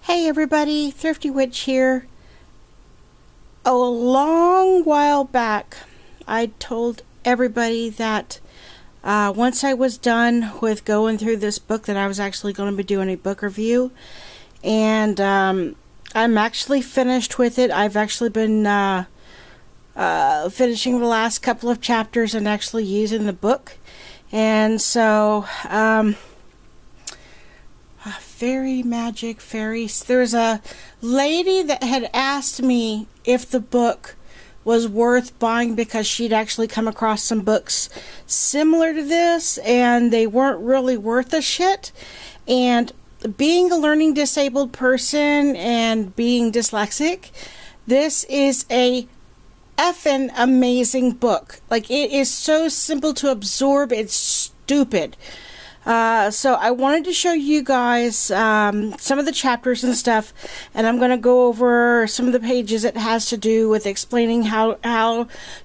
Hey everybody, Thrifty Witch here. A long while back, I told everybody that once I was done with going through this book that I was actually going to be doing a book review. And I'm actually finished with it. I've actually been finishing the last couple of chapters and actually using the book. And so, fairy magic, fairies. There's a lady that had asked me if the book was worth buying because she'd actually come across some books similar to this and they weren't really worth a shit. And being a learning disabled person and being dyslexic, this is a effing amazing book. Like, it is so simple to absorb, it's stupid. So I wanted to show you guys some of the chapters and stuff, and I'm going to go over some of the pages that has to do with explaining how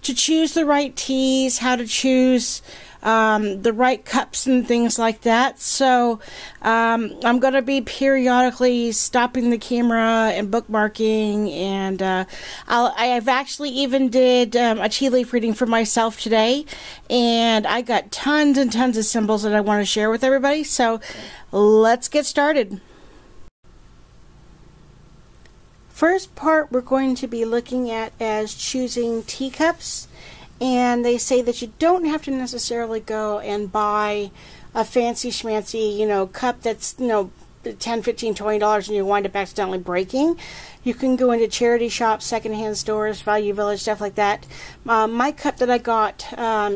to choose the right teas, how to choose the right cups and things like that. So I'm going to be periodically stopping the camera and bookmarking, and I've actually even did a tea leaf reading for myself today, and I got tons and tons of symbols that I want to share with everybody. So let's get started. First part we're going to be looking at as choosing teacups. And they say that you don't have to necessarily go and buy a fancy schmancy, cup that's, $10, $15, $20 and you wind up accidentally breaking. You can go into charity shops, secondhand stores, Value Village, stuff like that. My cup that I got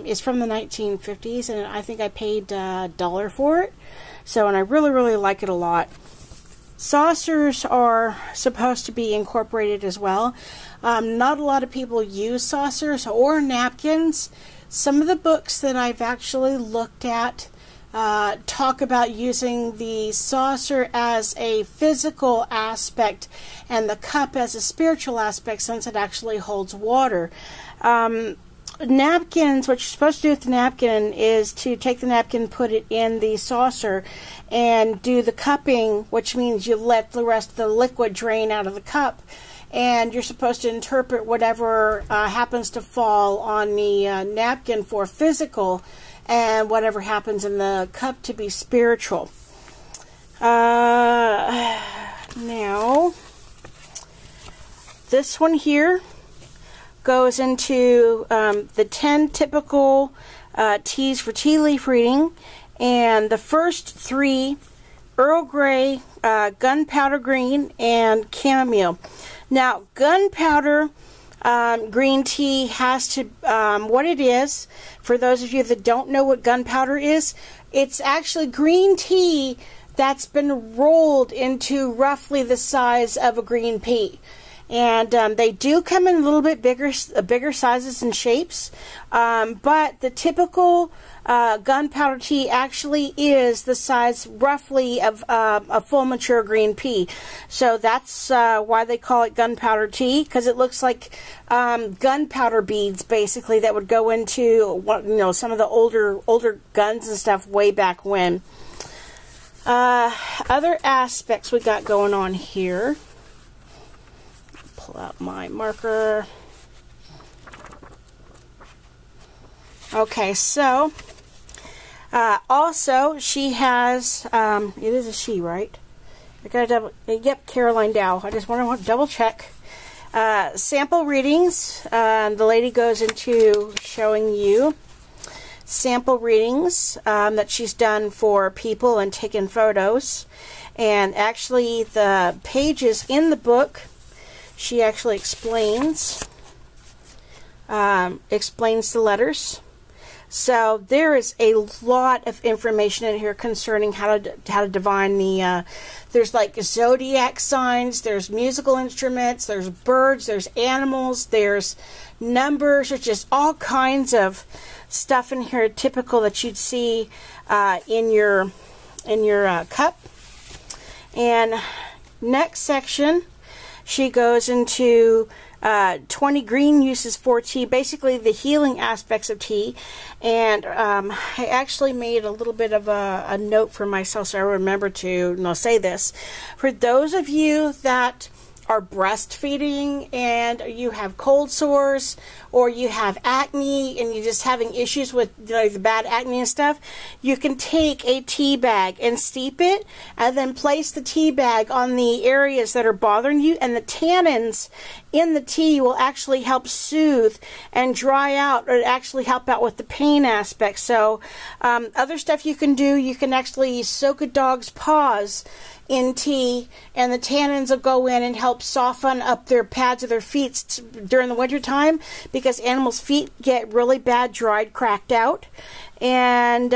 is from the 1950s, and I think I paid $1 for it. So, and I really, really like it a lot. Saucers are supposed to be incorporated as well. Not a lot of people use saucers or napkins. Some of the books that I've actually looked at talk about using the saucer as a physical aspect and the cup as a spiritual aspect, since it actually holds water. Napkins, what you're supposed to do with the napkin is to take the napkin, put it in the saucer, and do the cupping, which means you let the rest of the liquid drain out of the cup. And you're supposed to interpret whatever happens to fall on the napkin for physical, and whatever happens in the cup to be spiritual. Now, this one here goes into the 10 typical teas for tea leaf reading, and the first 3, Earl Grey, Gunpowder Green, and Chamomile. Now, gunpowder green tea has to, what it is, for those of you that don't know what gunpowder is, it's actually green tea that's been rolled into roughly the size of a green pea. And they do come in a little bit bigger sizes and shapes, but the typical gunpowder tea actually is the size roughly of a full mature green pea. So that's why they call it gunpowder tea, because it looks like gunpowder beads, basically, that would go into some of the older guns and stuff way back when. Other aspects we got going on here. Pull out my marker. Okay, so also she has it is a she, right? I gotta double. Yep, Caroline Dow. I just want to double check. Sample readings. The lady goes into showing you sample readings that she's done for people and taken photos. And actually, the pages in the book, she actually explains the letters. So there is a lot of information in here concerning how to divine the. There's like zodiac signs. There's musical instruments. There's birds. There's animals. There's numbers. There's just all kinds of stuff in here, typical that you'd see in your cup. And next section She goes into 20 green uses for tea, basically the healing aspects of tea. And I actually made a little bit of a note for myself so I remember to say this. For those of you that are breastfeeding and you have cold sores or you have acne and you're just having issues with the bad acne and stuff, you can take a tea bag and steep it and then place the tea bag on the areas that are bothering you, and the tannins in the tea will actually help soothe and dry out, or actually help out with the pain aspect. So other stuff you can do, you can actually soak a dog's paws in tea, and the tannins will go in and help soften up their pads of their feet during the winter time, because animals' feet get really bad, dried, cracked out. And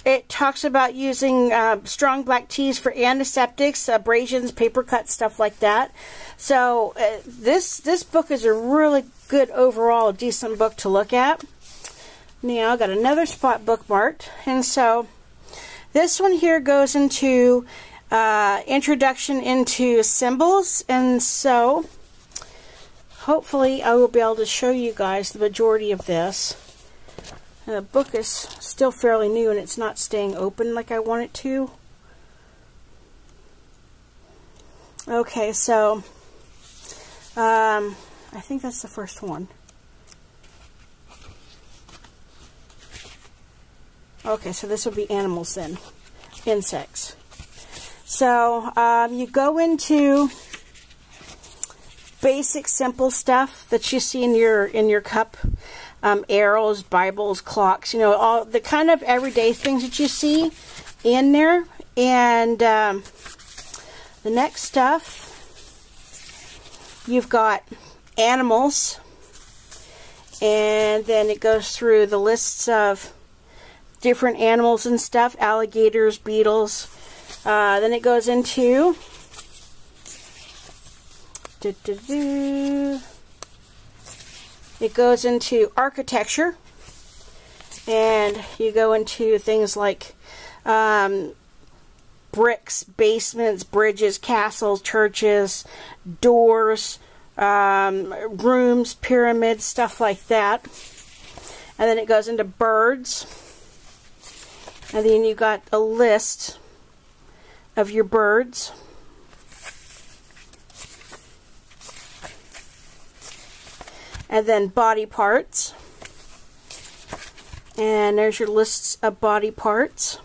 it talks about using strong black teas for antiseptics, abrasions, paper cuts, stuff like that. So this book is a really good overall, decent book to look at. Now I got another spot bookmarked, and so this one here goes into introduction into symbols, and so hopefully I will be able to show you guys the majority of this. The book is still fairly new and it's not staying open like I want it to. Okay, so I think that's the first one. Okay, so this will be animals then, insects. So you go into basic, simple stuff that you see in your cup, arrows, Bibles, clocks, all the kind of everyday things that you see in there. And the next stuff, you've got animals, and then it goes through the lists of different animals and stuff, alligators, beetles. Then it goes into it goes into architecture, and you go into things like bricks, basements, bridges, castles, churches, doors, rooms, pyramids, stuff like that. And then it goes into birds, and then you got a list of your birds. And then body parts. And there's your lists of body parts.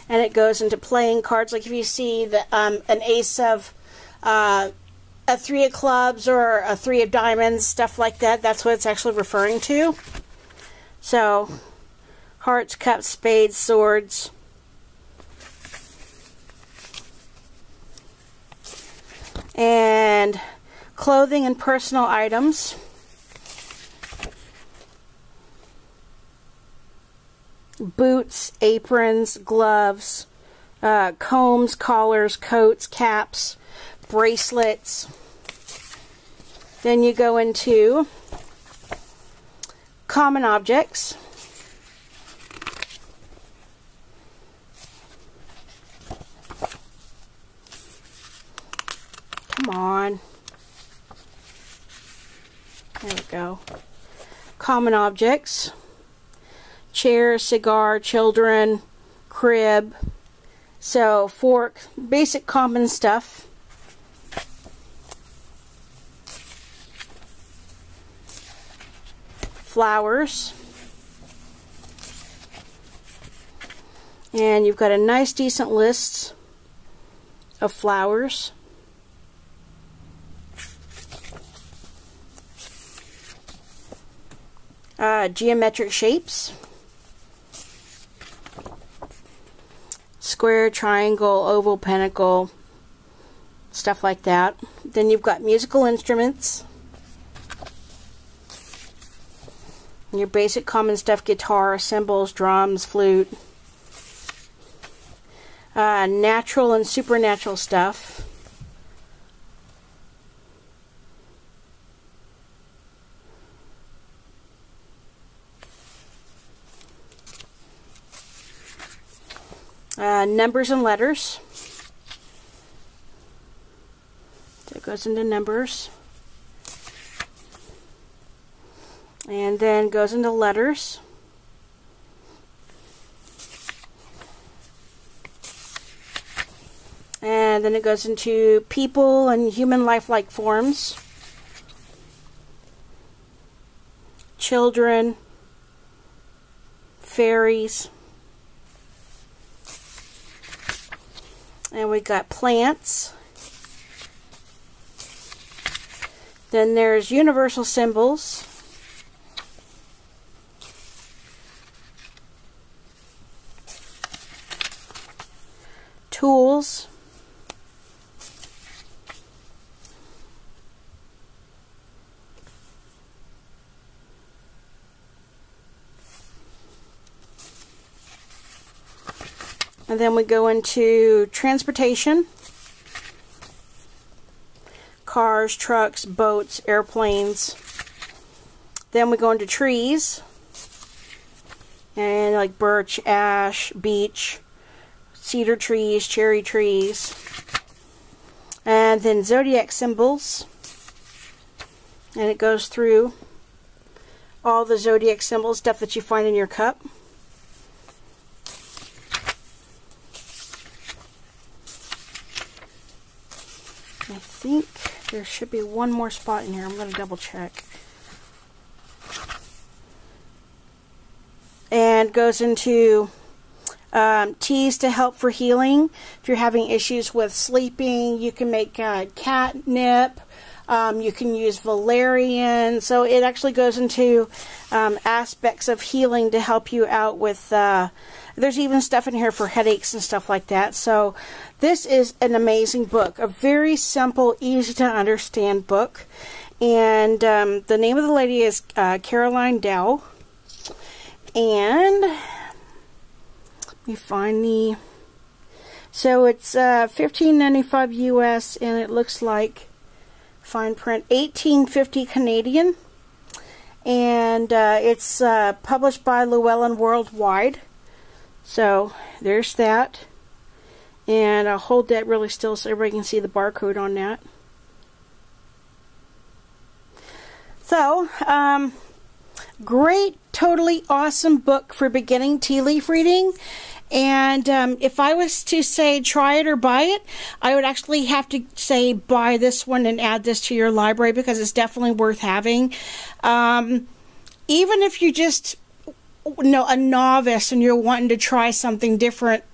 And it goes into playing cards. Like if you see the, an ace of a three of clubs or a three of diamonds, stuff like that, that's what it's actually referring to. So hearts, cups, spades, swords. And clothing and personal items. Boots, aprons, gloves, combs, collars, coats, caps, bracelets. Then you go into common objects. Come on. There we go. Common objects. Chair, cigar, children, crib. So, fork, basic common stuff. Flowers. And you've got a nice decent list of flowers. Geometric shapes. Square, triangle, oval, pentacle, stuff like that. Then you've got musical instruments. Your basic common stuff, guitar, cymbals, drums, flute. Natural and supernatural stuff. numbers and letters. So it goes into numbers. And then goes into letters. And then it goes into people and human lifelike forms. Children. Fairies. And we got plants. Then there's universal symbols. Tools. And then we go into transportation. Cars, trucks, boats, airplanes. Then we go into trees. And like birch, ash, beech, cedar trees, cherry trees. And then zodiac symbols. And it goes through all the zodiac symbols, stuff that you find in your cup. I think there should be one more spot in here. I'm going to double check. And goes into teas to help for healing. If you're having issues with sleeping, you can make catnip. You can use valerian. So it actually goes into aspects of healing to help you out with... there's even stuff in here for headaches and stuff like that. So this is an amazing book. A very simple, easy to understand book. And the name of the lady is Caroline Dow. And let me find the... So it's $15.95 US, and it looks like fine print, $18.50 Canadian. And it's published by Llewellyn Worldwide. So there's that. And I'll hold that really still so everybody can see the barcode on that. So, great, totally awesome book for beginning tea leaf reading. And if I was to say try it or buy it, I would actually have to say buy this one and add this to your library because it's definitely worth having. Even if you just... a novice and you're wanting to try something different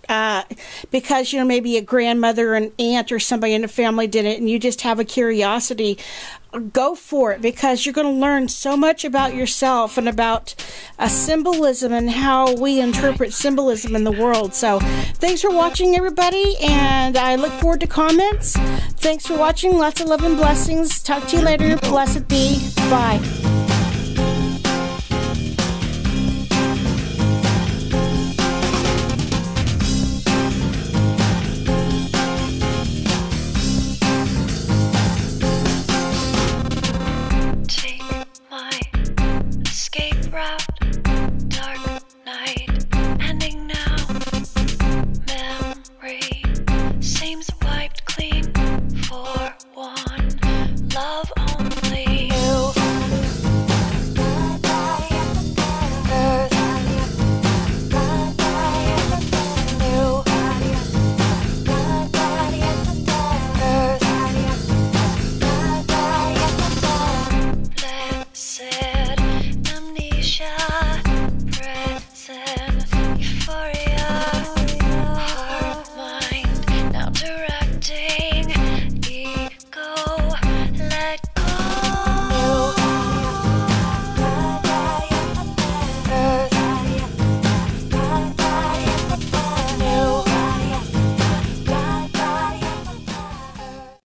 because, you know, maybe a grandmother, an aunt, or somebody in the family did it and you just have a curiosity, go for it because you're going to learn so much about yourself and about symbolism and how we interpret symbolism in the world. So thanks for watching, everybody, and I look forward to comments. Thanks for watching. Lots of love and blessings. Talk to you later. Blessed be. Bye.